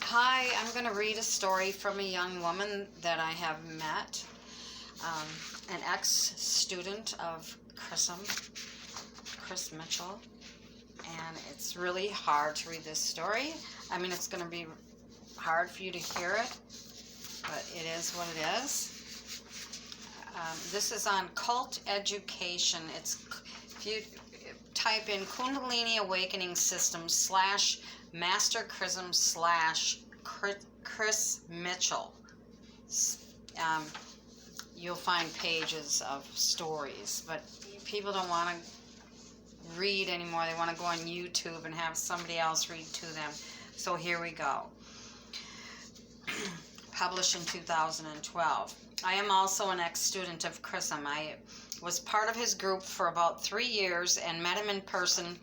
Hi, I'm going to read a story from a young woman that I have met, an ex-student of Chrism Mitchell, and it's really hard to read this story. I mean, it's going to be hard for you to hear it, but it is what it is. This is on cult education. If you type in Kundalini Awakening System / Master Chrism / Chris Mitchell, you'll find pages of stories, but people don't want to read anymore. They want to go on YouTube and have somebody else read to them. So here we go. Published in 2012. I am also an ex-student of Chrism. I was part of his group for about 3 years and met him in person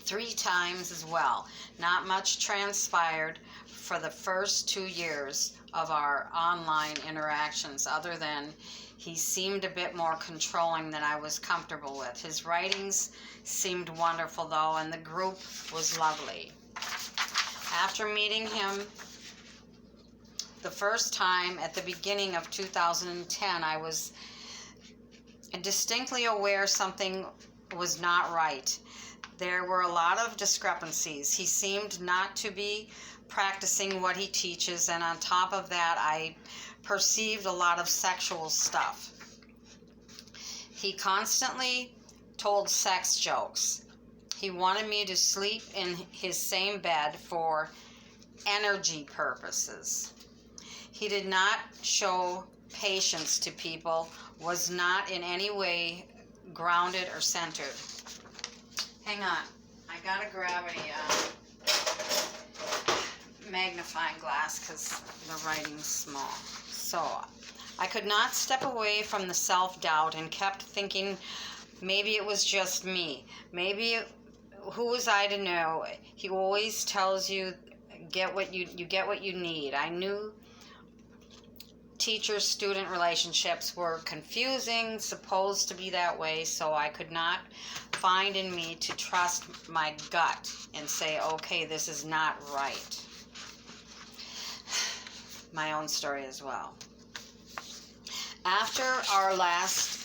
3 times as well. Not much transpired for the first 2 years of our online interactions, other than he seemed a bit more controlling than I was comfortable with. His writings seemed wonderful though, and the group was lovely. After meeting him the first time at the beginning of 2010, I was distinctly aware something was not right. There were a lot of discrepancies. He seemed not to be practicing what he teaches, and on top of that, I perceived a lot of sexual stuff. He constantly told sex jokes. He wanted me to sleep in his same bed for energy purposes. He did not show patience to people, was not in any way grounded or centered. Hang on, I gotta grab a magnifying glass because the writing's small. So I could not step away from the self-doubt and kept thinking maybe it was just me. Who was I to know? He always tells you get what you get what you need. I knew teacher-student relationships were confusing, supposed to be that way, so I could not find in me to trust my gut and say, okay, this is not right. My own story as well. After our last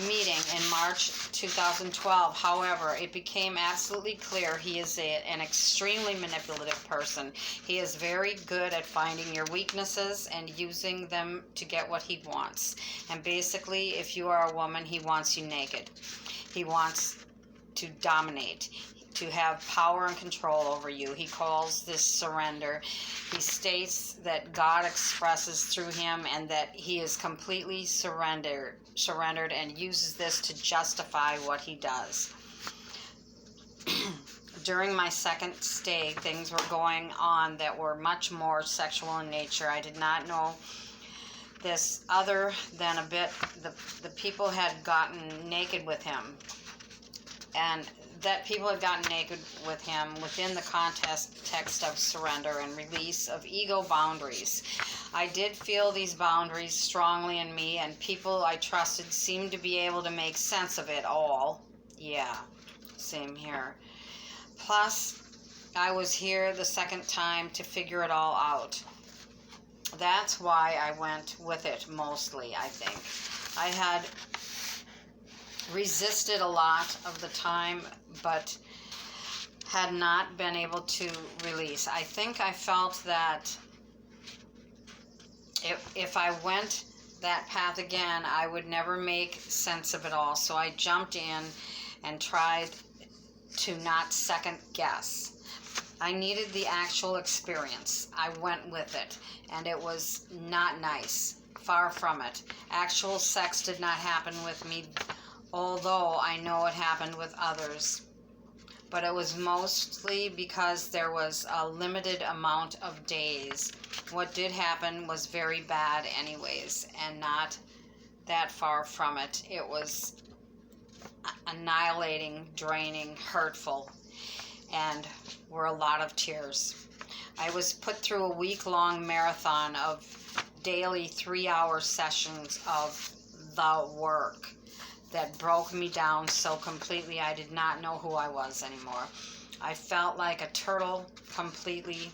meeting in March 2012, however, it became absolutely clear he is an extremely manipulative person. He is very good at finding your weaknesses and using them to get what he wants. And basically, if you are a woman, he wants you naked. He wants to dominate, to have power and control over you. He calls this surrender. He states that God expresses through him and that he is completely surrendered and uses this to justify what he does. During my second stay, things were going on that were much more sexual in nature. I did not know this other than a bit the people had gotten naked with him, and that people had gotten naked with him within the context of surrender and release of ego boundaries. I did feel these boundaries strongly in me, and people I trusted seemed to be able to make sense of it all. Yeah, same here. Plus, I was here the second time to figure it all out. That's why I went with it mostly, I think. I had resisted a lot of the time, but had not been able to release. I think I felt that if I went that path again, I would never make sense of it all. So I jumped in and tried to not second guess. I needed the actual experience. I went with it, and it was not nice. Far from it. Actual sex did not happen with me, although I know it happened with others. But it was mostly because there was a limited amount of days. What did happen was very bad anyways, and not that far from it. It was annihilating, draining, hurtful, and were a lot of tears. I was put through a week-long marathon of daily 3-hour sessions of the work that broke me down so completely I did not know who I was anymore. I felt like a turtle, completely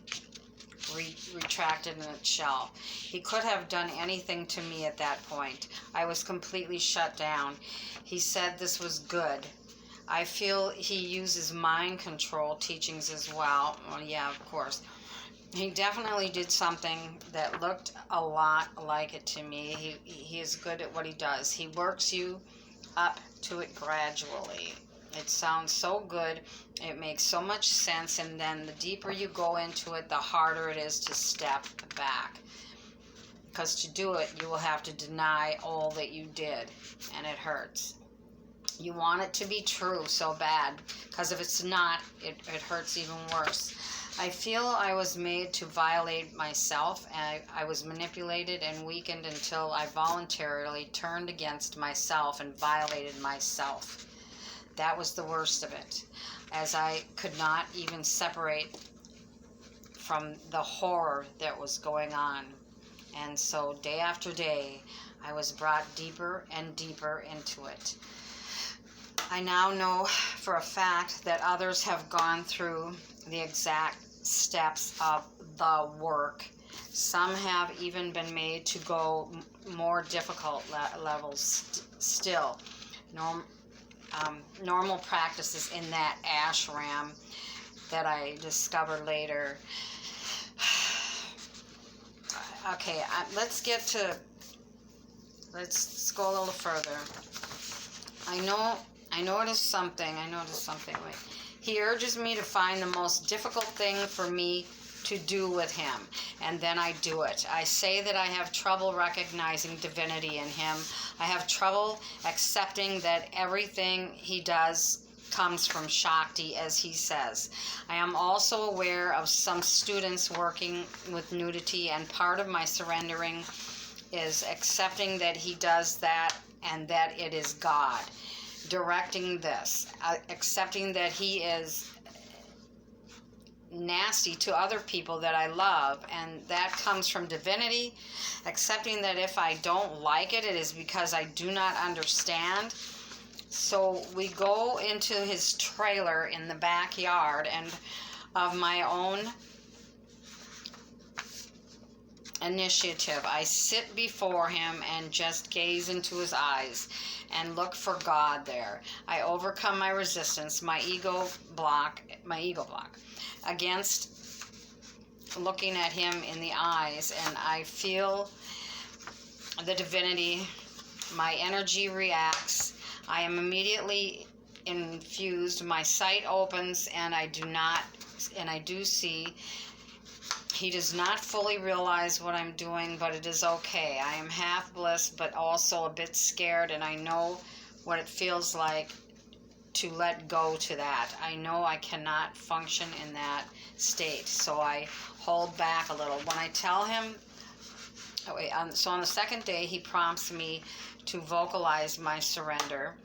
retracted in its shell. He could have done anything to me at that point. I was completely shut down. He said this was good. I feel he uses mind control teachings as well. Well, yeah, of course. He definitely did something that looked a lot like it to me. He is good at what he does. He works you up to it gradually. It sounds so good. It makes so much sense. And then the deeper you go into it, the harder it is to step back. Because to do it, you will have to deny all that you did. And it hurts. You want it to be true so bad. Because if it's not, it hurts even worse. I feel I was made to violate myself, and I was manipulated and weakened until I voluntarily turned against myself and violated myself. That was the worst of it, as I could not even separate from the horror that was going on. And so day after day, I was brought deeper and deeper into it. I now know for a fact that others have gone through the exact steps of the work. Some have even been made to go more difficult levels still. Normal practices in that ashram that I discovered later. Okay, let's go a little further. I noticed something. Wait. He urges me to find the most difficult thing for me to do with him, and then I do it. I say that I have trouble recognizing divinity in him. I have trouble accepting that everything he does comes from Shakti, as he says. I am also aware of some students working with nudity, and part of my surrendering is accepting that he does that and that it is God directing this, accepting that he is nasty to other people that I love, and that comes from divinity, accepting that if I don't like it, it is because I do not understand. So we go into his trailer in the backyard, and of my own initiative, I sit before him and just gaze into his eyes and look for God there. I overcome my resistance, my ego block against looking at him in the eyes, and I feel the divinity. My energy reacts. I am immediately infused. My sight opens, and I do see. He does not fully realize what I'm doing, but it is okay. I am half bliss, but also a bit scared, and I know what it feels like to let go to that. I know I cannot function in that state, so I hold back a little. When I tell him, so on the second day, he prompts me to vocalize my surrender.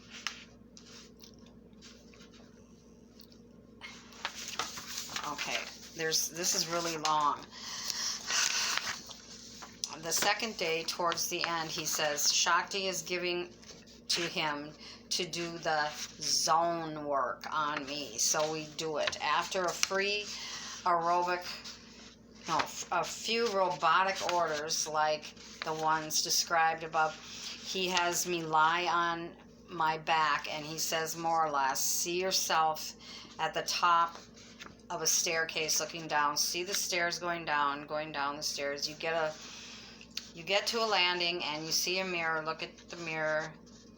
Okay. This is really long. The second day, towards the end, he says, Shakti is giving to him to do the zone work on me. So we do it. After a few robotic orders like the ones described above, he has me lie on my back, and he says more or less, see yourself at the top of a staircase looking down. See the stairs going down the stairs. You get to a landing and you see a mirror. Look at the mirror.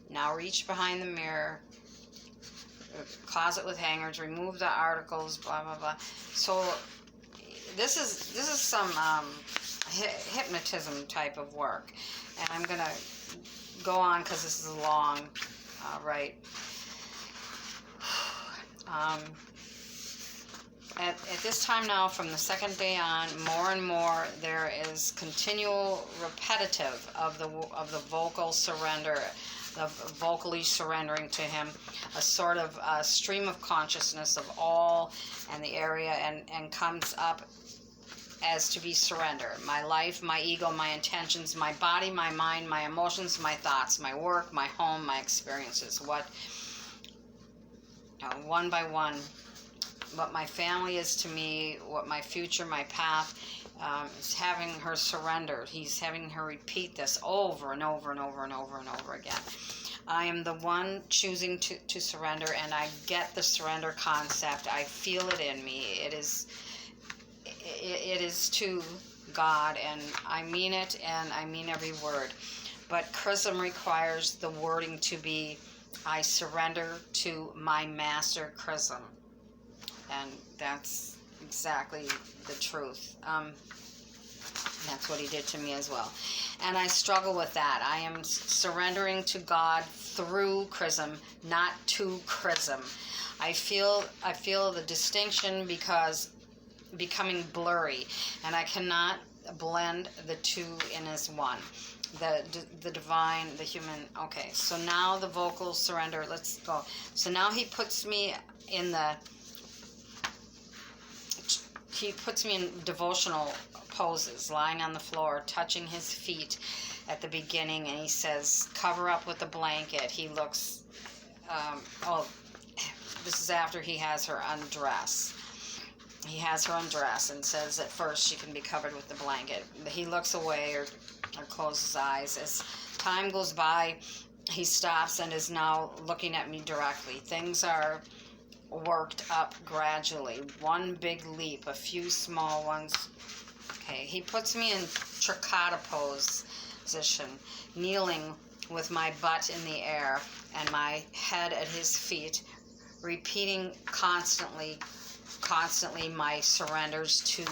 Now reach behind the mirror. Closet with hangers. Remove the articles. Blah blah blah. So this is some hypnotism type of work, and I'm gonna go on because this is long. Right. At this time now, from the second day on, more and more, there is continual repetitive of the vocal surrender, of vocally surrendering to him, a sort of stream of consciousness of all and the area, and comes up as to be surrender. My life, my ego, my intentions, my body, my mind, my emotions, my thoughts, my work, my home, my experiences. One by one, what my family is to me, what my future, my path, is having her surrender. He's having her repeat this over and over and over and over and over again. I am the one choosing to surrender, and I get the surrender concept. I feel it in me. It is to God, and I mean it, and I mean every word. But Chrism requires the wording to be, I surrender to my master, Chrism. And that's exactly the truth. That's what he did to me as well. And I struggle with that. I am surrendering to God through Chrism, not to Chrism. I feel the distinction because becoming blurry, and I cannot blend the two in as one. The divine, the human. Okay, so now the vocal surrender. Let's go. So now he puts me in devotional poses, lying on the floor, touching his feet at the beginning, and he says, cover up with a blanket. He looks, this is after he has her undress. He has her undress and says at first she can be covered with the blanket. He looks away or closes his eyes. As time goes by, he stops and is now looking at me directly. Things are worked up gradually. One big leap, a few small ones. Okay, he puts me in tricotta pose position, kneeling with my butt in the air and my head at his feet, repeating constantly my surrenders to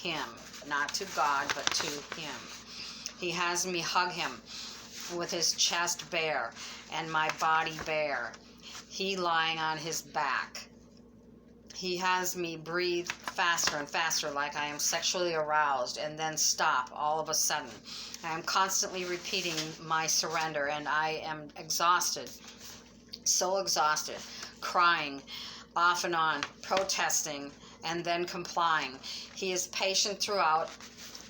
him, not to God, but to him. He has me hug him with his chest bare and my body bare. He lying on his back. He has me breathe faster and faster like I am sexually aroused, and then stop all of a sudden. I am constantly repeating my surrender, and I am exhausted, so exhausted, crying off and on, protesting, and then complying. He is patient throughout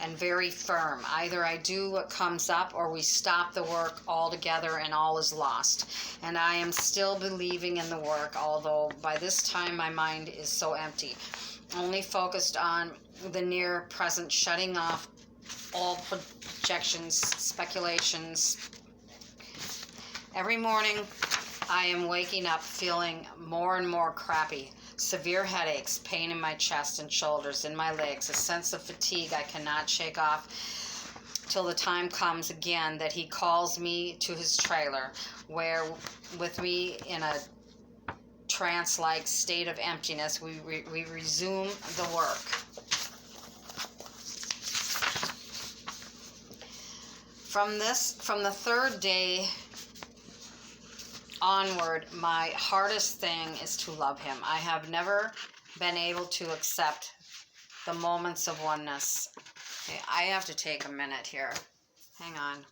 and very firm. Either I do what comes up or we stop the work altogether and all is lost. And I am still believing in the work, although by this time my mind is so empty, only focused on the near present, shutting off all projections, speculations. Every morning I am waking up feeling more and more crappy. Severe headaches, pain in my chest and shoulders, in my legs, a sense of fatigue I cannot shake off till the time comes again that he calls me to his trailer, where with me in a trance-like state of emptiness, we resume the work. From the third day onward, my hardest thing is to love him. I have never been able to accept the moments of oneness. Okay, I have to take a minute here. Hang on.